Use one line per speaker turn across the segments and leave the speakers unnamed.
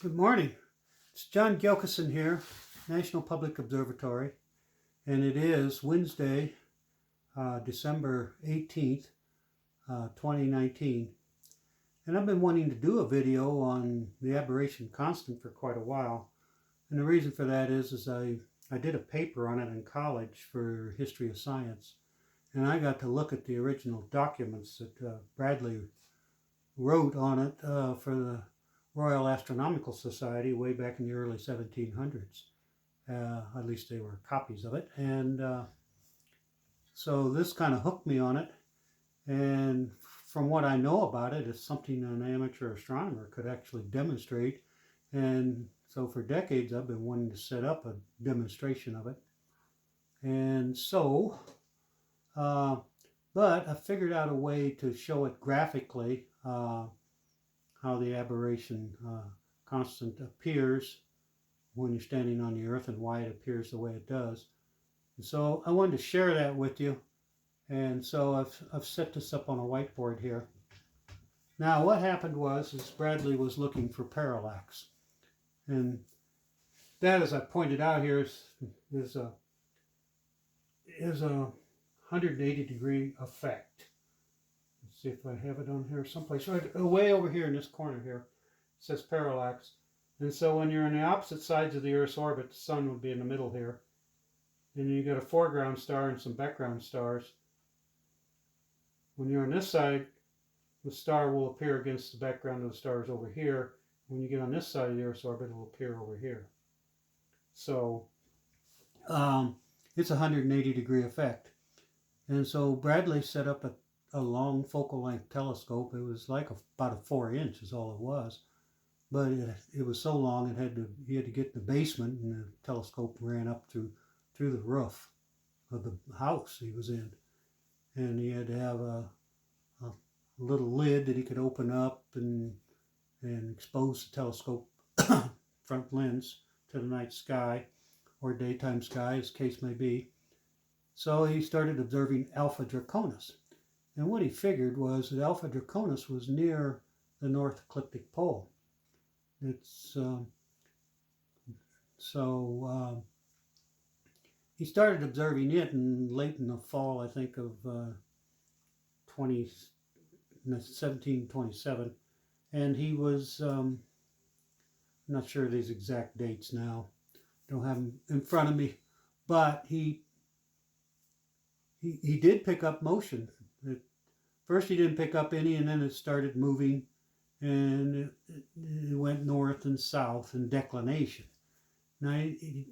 Good morning. It's John Gilkison here, National Public Observatory, and it is Wednesday, December 18th, 2019. And I've been wanting to do a video on the Aberration Constant for quite a while. And the reason for that is I did a paper on it in college for History of Science. And I got to look at the original documents that Bradley wrote on it for the Royal Astronomical Society way back in the early 1700s. At least they were copies of it. And so this kind of hooked me on it. And from what I know about it, it's something an amateur astronomer could actually demonstrate. And so for decades, I've been wanting to set up a demonstration of it. And so, but I figured out a way to show it graphically, how the aberration constant appears when you're standing on the Earth and why it appears the way it does. And so I wanted to share that with you. And so I've set this up on a whiteboard here. Now what happened was Bradley was looking for parallax. And that, as I pointed out here, is a 180-degree effect. Let's see if I have it on here someplace. Right way over here in this corner here, it says parallax. And so when you're on the opposite sides of the Earth's orbit, the sun would be in the middle here. And you got a foreground star and some background stars. When you're on this side, the star will appear against the background of the stars over here. When you get on this side of the Earth's orbit, it will appear over here. So it's a 180-degree effect. And so Bradley set up a long focal length telescope. It was like about a 4-inch is all it was. But it was so long he had to get in the basement, and the telescope ran up through the roof of the house he was in. And he had to have a little lid that he could open up and expose the telescope front lens to the night sky or daytime sky, as the case may be. So he started observing Alpha Draconis. And what he figured was that Alpha Draconis was near the North Ecliptic Pole. It's he started observing it late in the fall, I think, of 1727. And he was, I'm not sure of these exact dates now. Don't have them in front of me. But he did pick up motion. First he didn't pick up any, and then it started moving, and it went north and south in declination. Now he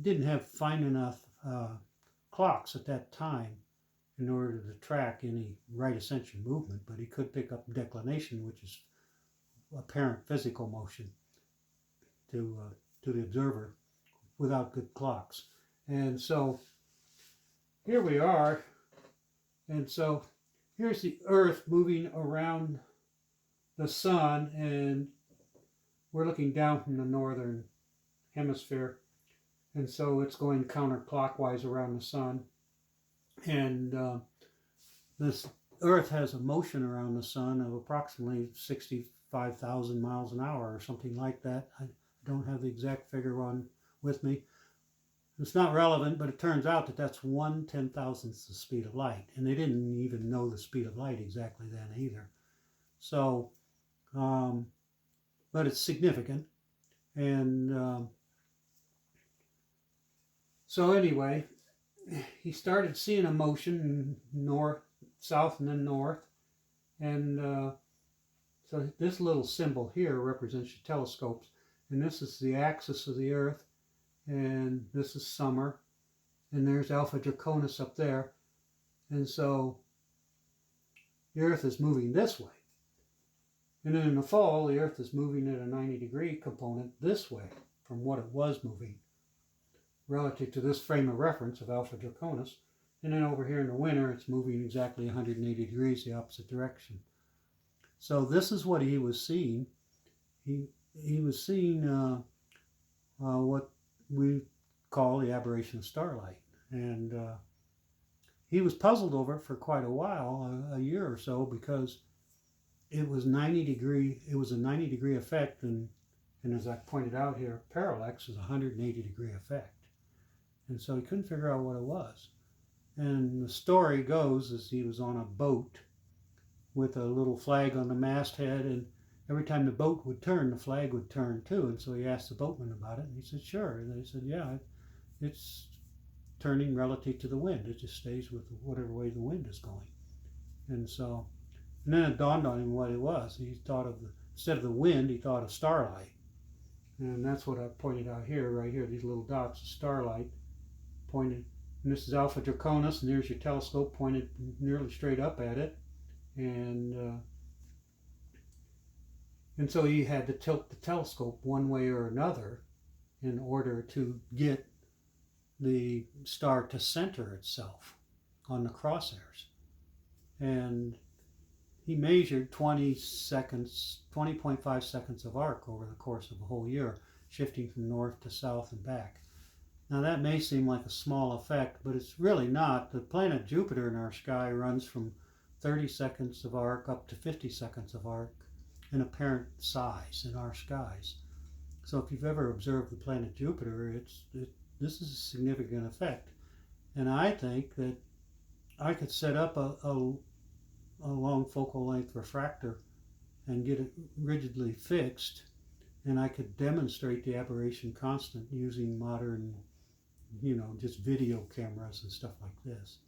didn't have fine enough clocks at that time in order to track any right ascension movement, but he could pick up declination, which is apparent physical motion to the observer without good clocks. And so here we are, and so here's the Earth moving around the sun, and we're looking down from the northern hemisphere, and so it's going counterclockwise around the sun. And this Earth has a motion around the sun of approximately 65,000 miles an hour or something like that. I don't have the exact figure with me. It's not relevant, but it turns out that that's 1/10,000th the speed of light. And they didn't even know the speed of light exactly then either. So, but it's significant. And so anyway, he started seeing a motion north, south, and then north. And so this little symbol here represents your telescopes. And this is the axis of the Earth. And this is summer, and there's Alpha Draconis up there. And so the Earth is moving this way. And then in the fall, the Earth is moving at a 90-degree component this way from what it was moving relative to this frame of reference of Alpha Draconis. And then over here in the winter, it's moving exactly 180 degrees the opposite direction. So this is what he was seeing. He was seeing what we call the Aberration of Starlight. And he was puzzled over it for quite a while, a year or so, because it was a 90-degree effect, and And as I pointed out here, parallax is a 180-degree effect. And so he couldn't figure out what it was. And the story goes as he was on a boat with a little flag on the masthead, and every time the boat would turn, the flag would turn too. And so he asked the boatman about it, and he said, sure. And they said, yeah, it's turning relative to the wind. It just stays with whatever way the wind is going. And so, and then it dawned on him what it was. He thought of, instead of the wind, he thought of starlight. And that's what I pointed out here, right here, these little dots of starlight pointed. And this is Alpha Draconis, and there's your telescope pointed nearly straight up at it. And so he had to tilt the telescope one way or another in order to get the star to center itself on the crosshairs. And he measured 20 seconds, 20.5 seconds of arc over the course of a whole year, shifting from north to south and back. Now that may seem like a small effect, but it's really not. The planet Jupiter in our sky runs from 30 seconds of arc up to 50 seconds of arc in apparent size in our skies. So if you've ever observed the planet Jupiter, this is a significant effect. And I think that I could set up a long focal length refractor and get it rigidly fixed, and I could demonstrate the aberration constant using modern, just video cameras and stuff like this.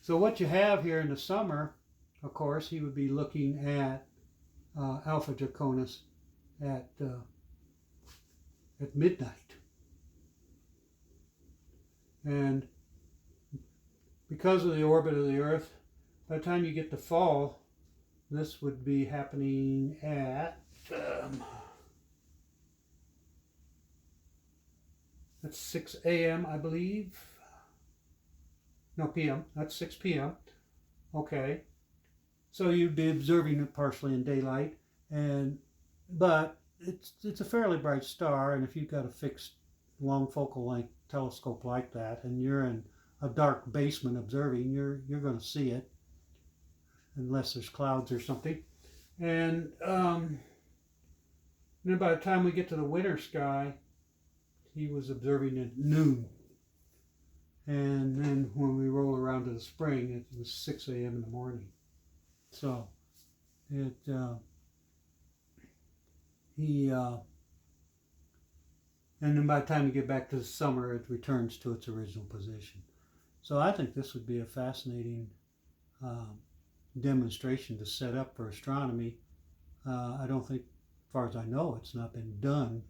So what you have here in the summer, of course, he would be looking at Alpha Draconis at midnight. And because of the orbit of the Earth, by the time you get to fall, this would be happening at that's 6 a.m. I believe. No, p.m. That's 6 p.m. Okay. So you'd be observing it partially in daylight, but it's a fairly bright star, and if you've got a fixed long focal length telescope like that, and you're in a dark basement observing, you're going to see it, unless there's clouds or something. And then by the time we get to the winter sky, he was observing at noon. And then when we roll around to the spring, it was 6 a.m. in the morning. So and then by the time you get back to the summer, it returns to its original position. So I think this would be a fascinating demonstration to set up for astronomy. I don't think, as far as I know, it's not been done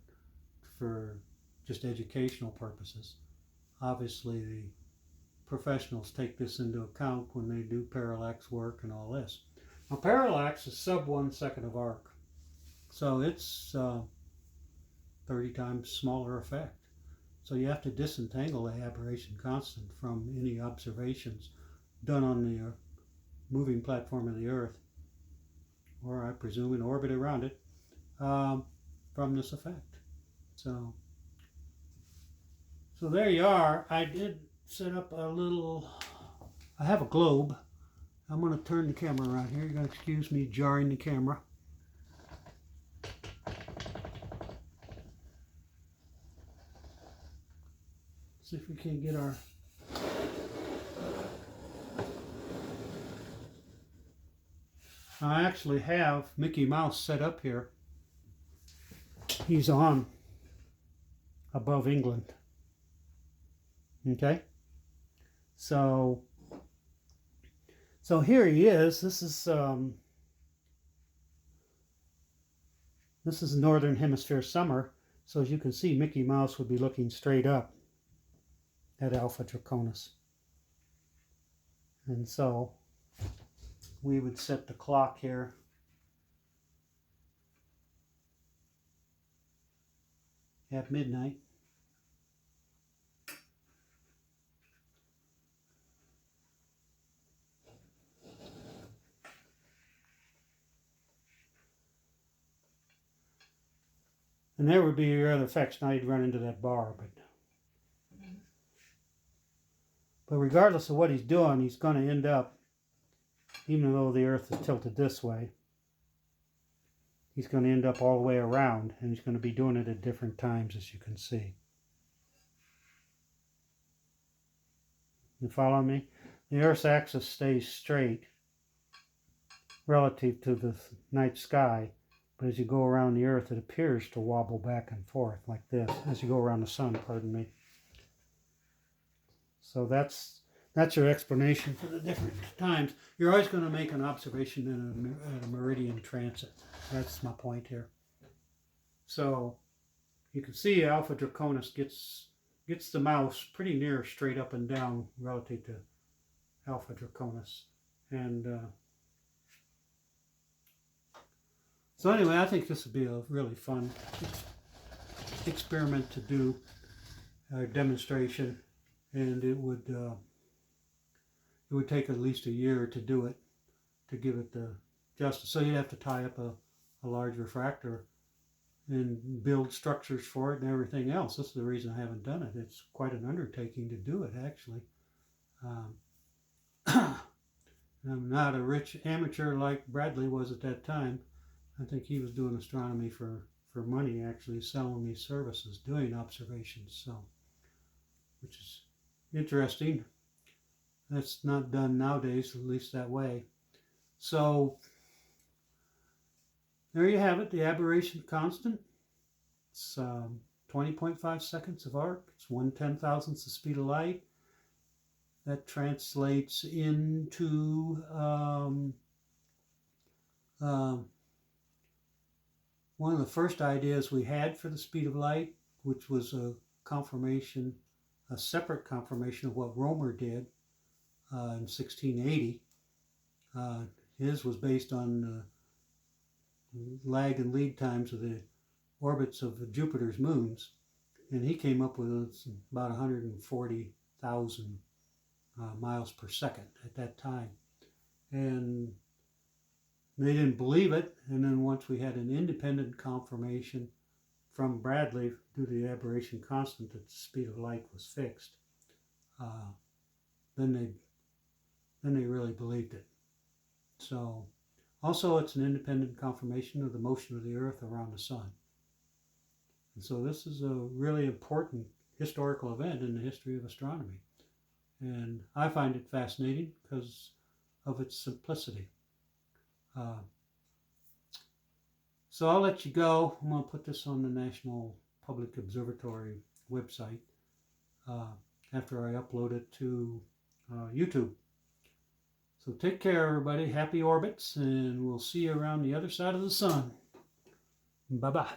for just educational purposes. Obviously, the professionals take this into account when they do parallax work and all this. Now, parallax is sub 1 second of arc, so it's 30 times smaller effect. So you have to disentangle the aberration constant from any observations done on the moving platform of the Earth, or I presume in orbit around it, from this effect. So there you are. I did set up I have a globe. I'm going to turn the camera around here. You're going to excuse me jarring the camera. See if we can get our... I actually have Mickey Mouse set up here. He's on above England. Okay? So here he is. This is Northern Hemisphere summer. So as you can see, Mickey Mouse would be looking straight up at Alpha Draconis. And so we would set the clock here at midnight. And there would be your other effects. Now you'd run into that bar, but regardless of what he's doing, he's going to end up, even though the Earth is tilted this way, he's going to end up all the way around, and he's going to be doing it at different times, as you can see. You follow me? The Earth's axis stays straight relative to the night sky, but as you go around the Earth, it appears to wobble back and forth like this, as you go around the sun, pardon me. So that's your explanation for the different times. You're always going to make an observation at a meridian transit. That's my point here. So you can see Alpha Draconis gets the mouse pretty near straight up and down relative to Alpha Draconis. And so anyway, I think this would be a really fun experiment to do, a demonstration, and it would take at least a year to do it, to give it the justice. So you'd have to tie up a large refractor and build structures for it and everything else. That's the reason I haven't done it. It's quite an undertaking to do it, actually. I'm not a rich amateur like Bradley was at that time. I think he was doing astronomy for money, actually, selling me services, doing observations, so, which is interesting. That's not done nowadays, at least that way. So there you have it, the aberration constant. It's 20.5 seconds of arc. It's 1/10,000th the speed of light. That translates into one of the first ideas we had for the speed of light, which was a separate confirmation of what Romer did in 1680. His was based on lag and lead times of the orbits of Jupiter's moons, and he came up with about 140,000 miles per second at that time. And they didn't believe it, and then once we had an independent confirmation from Bradley due to the aberration constant that the speed of light was fixed, then they really believed it. So also it's an independent confirmation of the motion of the Earth around the sun. And so this is a really important historical event in the history of astronomy. And I find it fascinating because of its simplicity. So I'll let you go. I'm going to put this on the National Public Observatory website after I upload it to YouTube. So take care, everybody. Happy orbits, and we'll see you around the other side of the sun. Bye-bye.